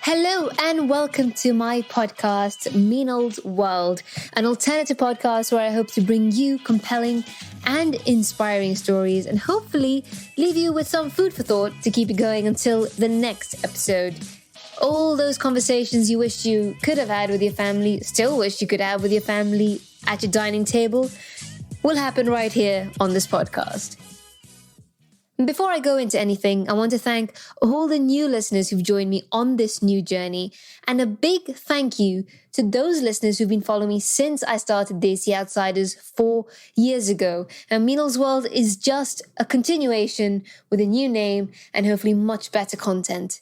Hello and welcome to my podcast, Meenal's World, an alternative podcast where I hope to bring you compelling and inspiring stories and hopefully leave you with some food for thought to keep you going until the next episode. All those conversations you wished you could have had with your family, still wish you could have with your family at your dining table, will happen right here on this podcast. Before I go into anything, I want to thank all the new listeners who've joined me on this new journey, and a big thank you to those listeners who've been following me since I started Desi Outsiders 4 years ago. And Meenal's World is just a continuation with a new name and hopefully much better content.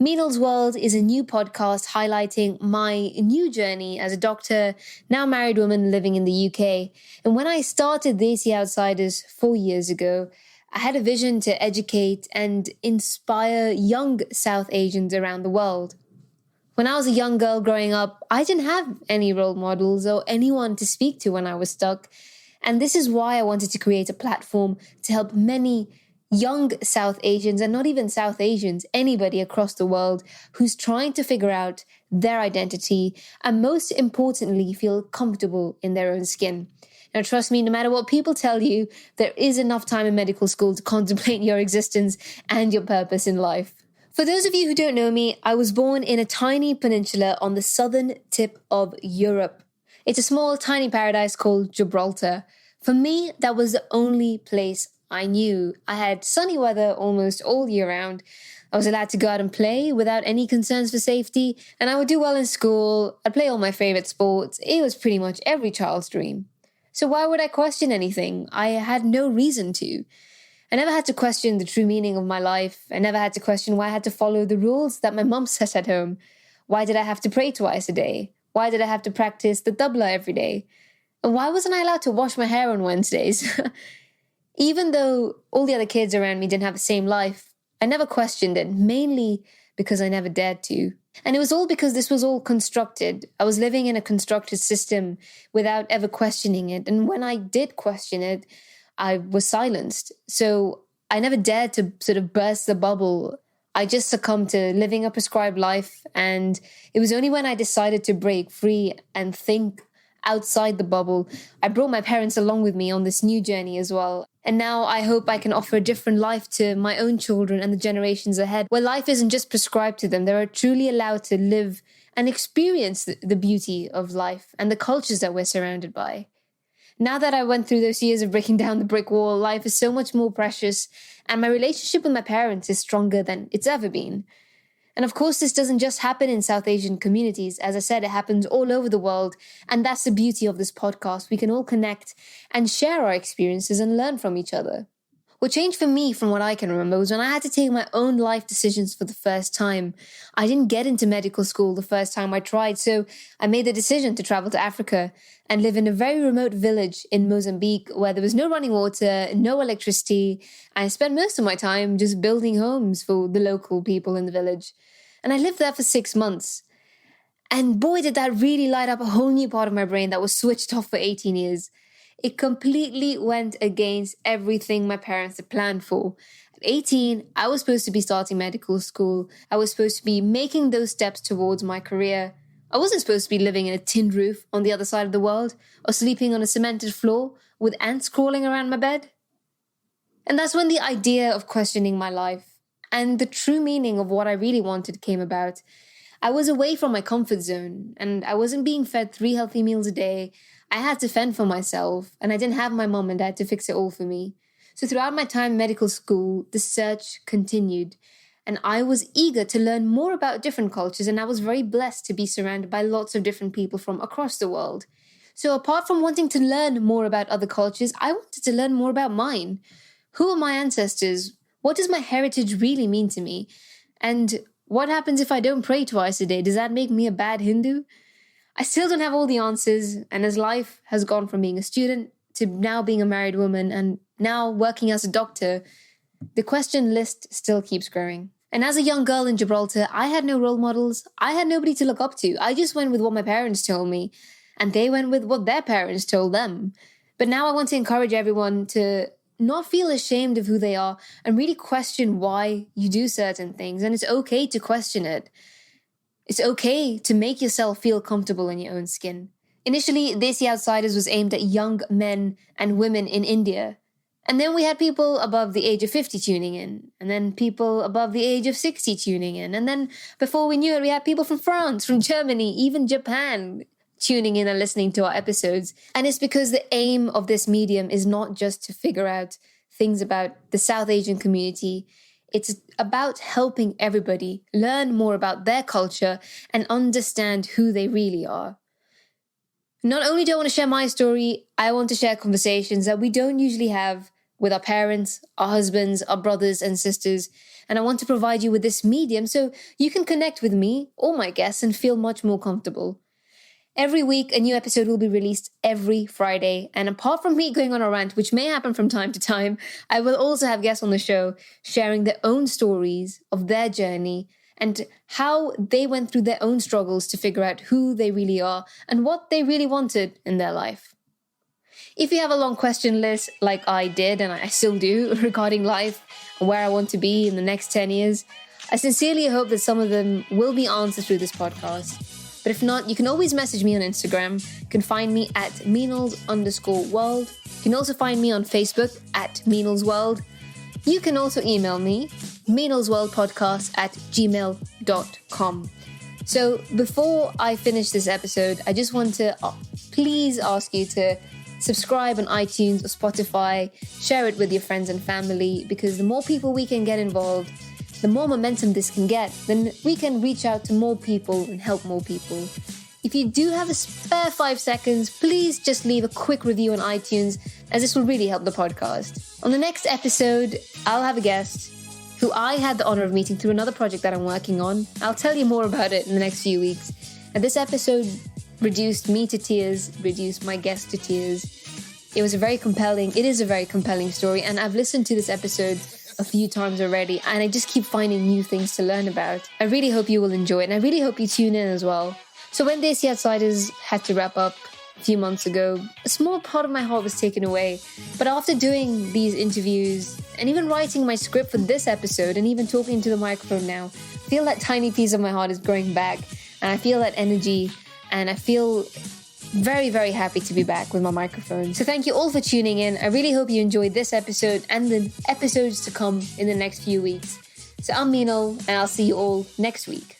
Meenal's World is a new podcast highlighting my new journey as a doctor, now married woman living in the UK. And when I started Desi Outsiders 4 years ago, I had a vision to educate and inspire young South Asians around the world. When I was a young girl growing up, I didn't have any role models or anyone to speak to when I was stuck. And this is why I wanted to create a platform to help many young South Asians, and not even South Asians, anybody across the world who's trying to figure out their identity and most importantly, feel comfortable in their own skin. Now, trust me, no matter what people tell you, there is enough time in medical school to contemplate your existence and your purpose in life. For those of you who don't know me, I was born in a tiny peninsula on the southern tip of Europe. It's a small, tiny paradise called Gibraltar. For me, that was the only place I knew. I had sunny weather almost all year round. I was allowed to go out and play without any concerns for safety, and I would do well in school. I'd play all my favorite sports. It was pretty much every child's dream. So why would I question anything? I had no reason to. I never had to question the true meaning of my life. I never had to question why I had to follow the rules that my mum set at home. Why did I have to pray twice a day? Why did I have to practice the tabla every day? And why wasn't I allowed to wash my hair on Wednesdays? Even though all the other kids around me didn't have the same life, I never questioned it, mainly because I never dared to. And it was all because this was all constructed. I was living in a constructed system without ever questioning it. And when I did question it, I was silenced. So I never dared to sort of burst the bubble. I just succumbed to living a prescribed life. And it was only when I decided to break free and think outside the bubble, I brought my parents along with me on this new journey as well. And now I hope I can offer a different life to my own children and the generations ahead, where life isn't just prescribed to them. They are truly allowed to live and experience the beauty of life and the cultures that we're surrounded by. Now that I went through those years of breaking down the brick wall, life is so much more precious, and my relationship with my parents is stronger than it's ever been. And of course, this doesn't just happen in South Asian communities. As I said, it happens all over the world. And that's the beauty of this podcast. We can all connect and share our experiences and learn from each other. What changed for me from what I can remember was when I had to take my own life decisions for the first time. I didn't get into medical school the first time I tried, so I made the decision to travel to Africa and live in a very remote village in Mozambique where there was no running water, no electricity. I spent most of my time just building homes for the local people in the village. And I lived there for 6 months. And boy, did that really light up a whole new part of my brain that was switched off for 18 years. It completely went against everything my parents had planned for. At 18, I was supposed to be starting medical school. I was supposed to be making those steps towards my career. I wasn't supposed to be living in a tin roof on the other side of the world or sleeping on a cemented floor with ants crawling around my bed. And that's when the idea of questioning my life and the true meaning of what I really wanted came about. I was away from my comfort zone, and I wasn't being fed 3 healthy meals a day. I had to fend for myself, and I didn't have my mom and dad to fix it all for me. So throughout my time in medical school, the search continued, and I was eager to learn more about different cultures, and I was very blessed to be surrounded by lots of different people from across the world. So apart from wanting to learn more about other cultures, I wanted to learn more about mine. Who are my ancestors? What does my heritage really mean to me? And what happens if I don't pray twice a day? Does that make me a bad Hindu? I still don't have all the answers, and as life has gone from being a student to now being a married woman and now working as a doctor, the question list still keeps growing. And as a young girl in Gibraltar, I had no role models. I had nobody to look up to. I just went with what my parents told me, and they went with what their parents told them. But now I want to encourage everyone to not feel ashamed of who they are and really question why you do certain things. And it's okay to question it. It's okay to make yourself feel comfortable in your own skin. Initially, Desi Outsiders was aimed at young men and women in India. And then we had people above the age of 50 tuning in. And then people above the age of 60 tuning in. And then before we knew it, we had people from France, from Germany, even Japan tuning in and listening to our episodes. And it's because the aim of this medium is not just to figure out things about the South Asian community. It's about helping everybody learn more about their culture and understand who they really are. Not only do I want to share my story, I want to share conversations that we don't usually have with our parents, our husbands, our brothers and sisters. And I want to provide you with this medium so you can connect with me or my guests and feel much more comfortable. Every week, a new episode will be released every Friday. And apart from me going on a rant, which may happen from time to time, I will also have guests on the show sharing their own stories of their journey and how they went through their own struggles to figure out who they really are and what they really wanted in their life. If you have a long question list like I did, and I still do, regarding life and where I want to be in the next 10 years, I sincerely hope that some of them will be answered through this podcast. But if not, you can always message me on Instagram. You can find me at Meanals_world. You can also find me on Facebook at Meanalsworld. You can also email me, meanalsworldpodcast@gmail.com. So before I finish this episode, I just want to please ask you to subscribe on iTunes or Spotify, share it with your friends and family, because the more people we can get involved, the more momentum this can get, then we can reach out to more people and help more people. If you do have a spare 5 seconds, please just leave a quick review on iTunes, as this will really help the podcast. On the next episode, I'll have a guest who I had the honor of meeting through another project that I'm working on. I'll tell you more about it in the next few weeks. And this episode reduced me to tears, reduced my guest to tears. It is a very compelling story, and I've listened to this episode a few times already, and I just keep finding new things to learn about. I really hope you will enjoy it, and I really hope you tune in as well. So when Desi Outsiders had to wrap up a few months ago, a small part of my heart was taken away. But after doing these interviews, and even writing my script for this episode, and even talking to the microphone now, I feel that tiny piece of my heart is growing back, and I feel that energy, and I feel very, very happy to be back with my microphone. So thank you all for tuning in. I really hope you enjoyed this episode and the episodes to come in the next few weeks. So I'm Meenal, and I'll see you all next week.